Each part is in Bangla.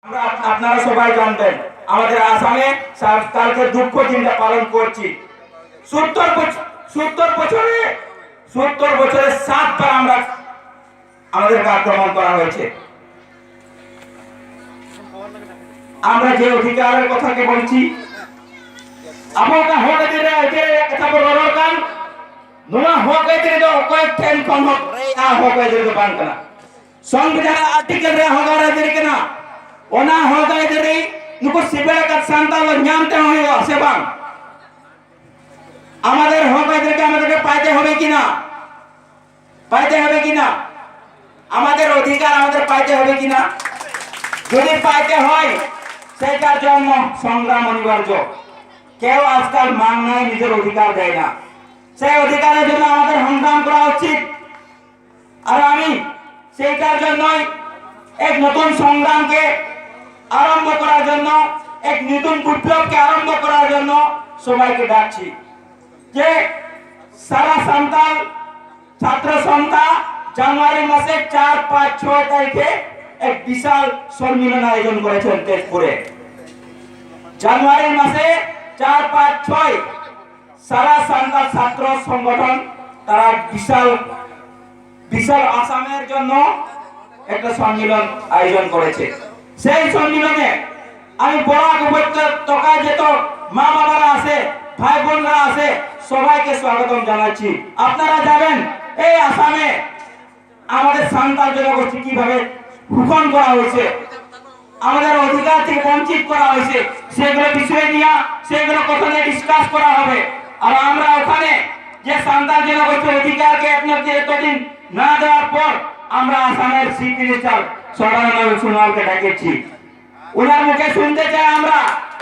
আপনারা সবাই জানবেন আমাদের আসামে কালকে দুঃখ দিনটা পালন করছি। 70 বছরে 7বার আমরা আমাদেরকে আক্রমণ করা হয়েছে। আমরা যে অধিকারের কথাকে বলছি আপনারা হতে দিলে যে কথা বলার কারণ নোয়া হতে দিলে তো কয়েক টেন কম হতে দিলে বাংলা সংবিধান आर्टिकल रे होगा रे के ना ओना होगा रे नुको सिबेला का संताल न्यामते होइबो से बांग আমাদের হোক এদেরকে আমাদেরকে পাইতে হবে কিনা আমাদের অধিকার আমাদের পাইতে হবে কিনা যদি পাইতে হয় সেটার জন্য সংগ্রাম অনিবার্য। কেউ আজকাল মান নাই নিজের অধিকার দেয় না, সেই অধিকারের জন্য আমাদের সংগ্রাম করা উচিত। আর আমি সেইটার জন্যই এক নতুন সংগ্রামকে আরম্ভ করার জন্য, এক নতুন বিপ্লবকে আরম্ভ করার জন্য সবাইকে ডাকছি যে সারা সান্তাল ছাত্র সংস্থা জানুয়ারি মাসে 4, 5, 6 তারিখে এক বিশাল সম্মেলন আয়োজন করেছেন তেজপুরে। জানুয়ারি মাসে 4, 5, 6 সারা সান্তাল ছাত্র সংগঠন তারা বিশাল আসামের জন্য একটা সম্মেলন আয়োজন করেছে। সেই সম্মেলনে আমি বরাক উপত্যকায় যত মা বাবারা আছে, ভাই বোনরা আছে, সবাইকে স্বাগতম জানাচ্ছি। আপনারা যাবেন এই আসামে আমাদের সান্তাল জনগোষ্ঠী কিভাবে শোষণ করা হয়েছে, আমাদের অধিকার থেকে বঞ্চিত করা হয়েছে, সেগুলো বিষয় নিয়ে সেগুলো কথা নিয়ে ডিসকাস করা হবে। আর আমরা ওখানে যে সান্তাল জনগোষ্ঠীর অধিকারকে আপনাকে এতদিন না দেওয়ার পর আমরা আসামের চিফ মিনিস্টার সর্বানন্দ সোনোয়ালকে ডাকেছি। ওনার মুখে শুনতে চাই আমরা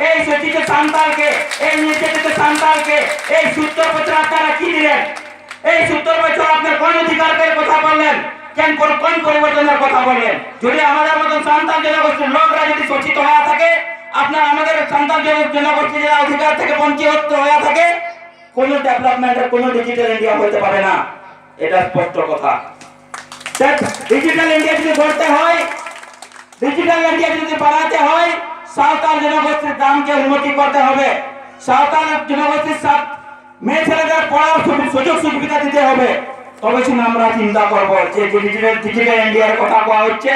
এই শোষিত সান্তালকে, এই নির্যাতিত সান্তালকে এই 70 বছর আপনারা কি দিলেন? এই 70 বছর আপনার কোন অধিকারের কথা বললেন? কোন পরিবর্তনের কথা বললেন? যদি আমাদের মতন সান্তাল জনগোষ্ঠীর লোকরা যদি শোষিত হয়ে থাকে, আপনার আমাদের সান্তাল জনগোষ্ঠী যারা অধিকার থেকে বঞ্চিত হয়ে থাকে, কোন ডেভেলপমেন্টের কোন ডিজিটাল ইন্ডিয়া হতে পারে না। এটা স্পষ্ট কথা। ডিজিটাল ইন্ডিয়া যদি গড়তে হয়, ডিজিটাল ইন্ডিয়া যদি বানাতে হয়, সাঁওতাল জনগোষ্ঠীর দামকে উন্নতি করতে হবে। সাঁওতাল জনগোষ্ঠীর মেয়ে ছেলেদের পড়ার সুযোগ সুবিধা দিতে হবে। তবে আমরা চিন্তা করব যে ডিজিটাল ইন্ডিয়ার কথা বলা হচ্ছে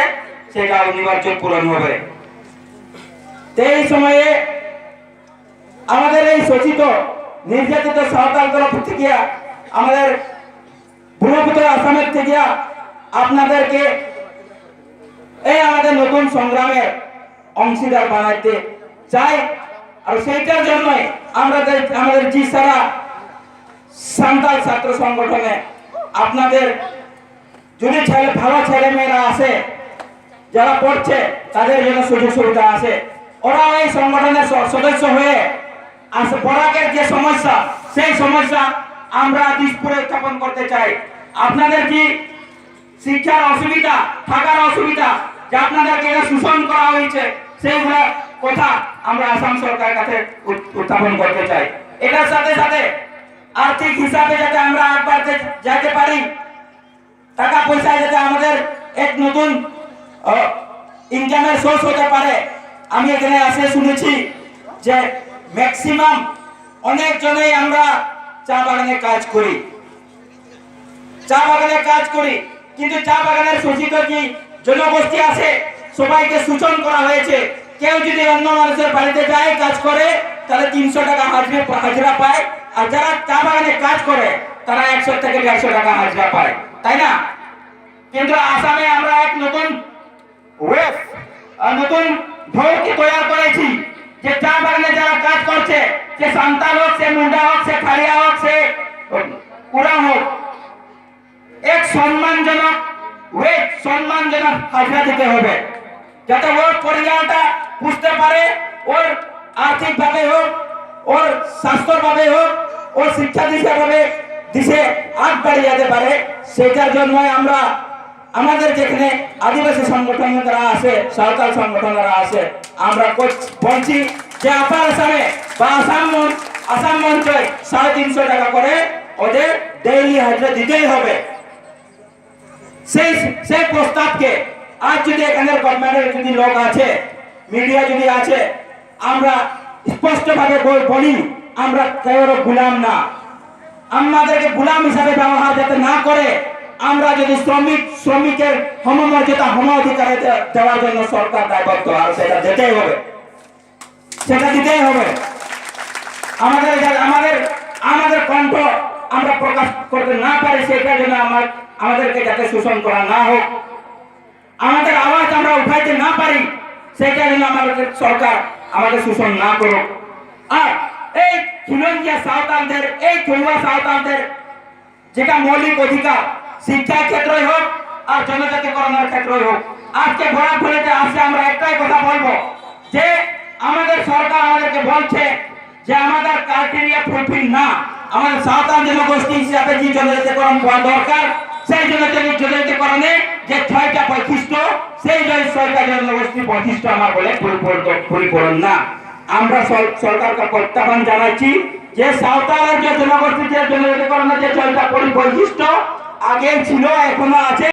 সেটা অনিবার্য পূরণ হবে। এই সময়ে আমাদের এই শোষিত নির্যাতিত সাঁওতাল তরফ থেকে আমাদের ব্রহ্মপুত্র আসামের থেকে আপনাদেরকে এই আমাদের নতুন সংগ্রামে অংশীদার বানাইতে চাই। আর সেইটার জন্যই আমাদের জি সারা সান্তাল ছাত্র সংগঠনে আপনাদের যদি ভালো ছেলে মেয়েরা আছে যারা পড়ছে তাদের জন্য সুযোগ সুবিধা আছে, ওরা এই সংগঠনের সদস্য হয়ে বরাকের যে সমস্যা সেই সমস্যা আমরা দিশপুরে উত্থাপন করতে চাই। আপনাদের কি শিক্ষার অসুবিধা, থাকার অসুবিধা, যে আপনাদেরকে শোষণ করা হয়েছে, সেইগুলা কথা আমরা আসাম সরকারের কাছে উত্থাপন করতে চাই। এটার সাথে সাথে আর্থিক হিসাবে যাতে আমরা একবার যেতে পারি, টাকা পয়সা যাতে আমাদের এক নতুন ইনকামের সোর্স হতে পারে। আমি এখানে আসে শুনেছি যে ম্যাক্সিমাম অনেকজনেই আমরা চা বাগানে কাজ করি, কিন্তু চা বাগানের শোষিত কি জনগোষ্ঠী আছে, সবাইকে শোষণ করা হয়েছে। কেউ যদি অন্য মানুষের বাড়িতে যায় কাজ করে তাহলে 300 টাকা হাজিরা পায়, আর যারা চা বাগানে কাজ করে তারা 100 থেকে 150 টাকা হাজিরা পায়, তাই না? কিন্তু আসামে আমরা এক নতুন নতুন ঢৌকে তৈরি করেছি যে চা বাগানে যারা কাজ করছে, সে সান্তাল হোক, সে মুন্ডা হোক, সে খালিয়া হোক, সে উরাং হোক, এক সম্মানজনক হাজিরা দিতে হবে, যাতে ওর পরিবারটা বুঝতে পারে, ওর আর্থিক ভাবে হোক, ওর স্বাস্থ্যর ভাবে হোক, ওর শিক্ষা দিশে আগ বাড়িয়ে যেতে পারে। সেটার জন্য আমরা আমাদের যেখানে আদিবাসী সংগঠন যারা আছে, সাঁওতাল সংগঠন যারা আছে, আমরা বলছি যে আপার আসামে বা আসাম মঞ্চে 350 টাকা করে ওদের ডেইলি হাজিরা দিতেই হবে। সেই প্রস্তাবকে आज যদি এখানে গভর্নমেন্টের যদি লোক আছে মিডিয়া যদি আছে, আমরা স্পষ্টভাবে বলি আমরা কারো গোলাম না। আমাদেরকে গোলাম হিসাবে ব্যবহার যাতে না করে, আমরা যদি শ্রমিকের সমমর্যাদা অধিকারে দেওয়ার জন্য সরকার দায়বদ্ধ, আর সেটা যেতেই হবে, সেটা দিতেই হবে। আমাদের কণ্ঠ আমরা প্রকাশ করতে না পারি, সেটার জন্য আমাদেরকে যাতে শোষণ করা না হোক, আমাদের আওয়াজ আমরা উঠাইতে না পারি, সেটার জন্য আমাদের সরকার আমাদের শোষণ না করুক। আর এই খিলঞ্জিয়া সাঁওতালদের, এই থলুয়া সাঁওতালদের যেটা মৌলিক অধিকার, শিক্ষার ক্ষেত্রেই হোক আর জনজাতিকরণের ক্ষেত্রেই হোক, আজকে ভরাফলিতে আসে আমরা একটাই কথা বলবো যে আমাদের সরকার আমাদেরকে বলছে যে আমাদের ক্রাইটেরিয়া ফুলফিল না, আমাদের সাঁওতাল জনগোষ্ঠী হিসাবে যে জনজাতিকরণ হওয়া দরকার, সেই জনজাতিকরণে যে 6টা বৈশিষ্ট্য, সেই 6টা জনগোষ্ঠী বৈশিষ্ট্য আমার বলে পরিপূরণ না। আমরা সরকারকে প্রত্যাহ্বান জানাচ্ছি যে সাঁওতালের যে জনগোষ্ঠী যে জনজাতিকরণের যে 6টা বৈশিষ্ট্য আগে ছিল, এখনো আছে।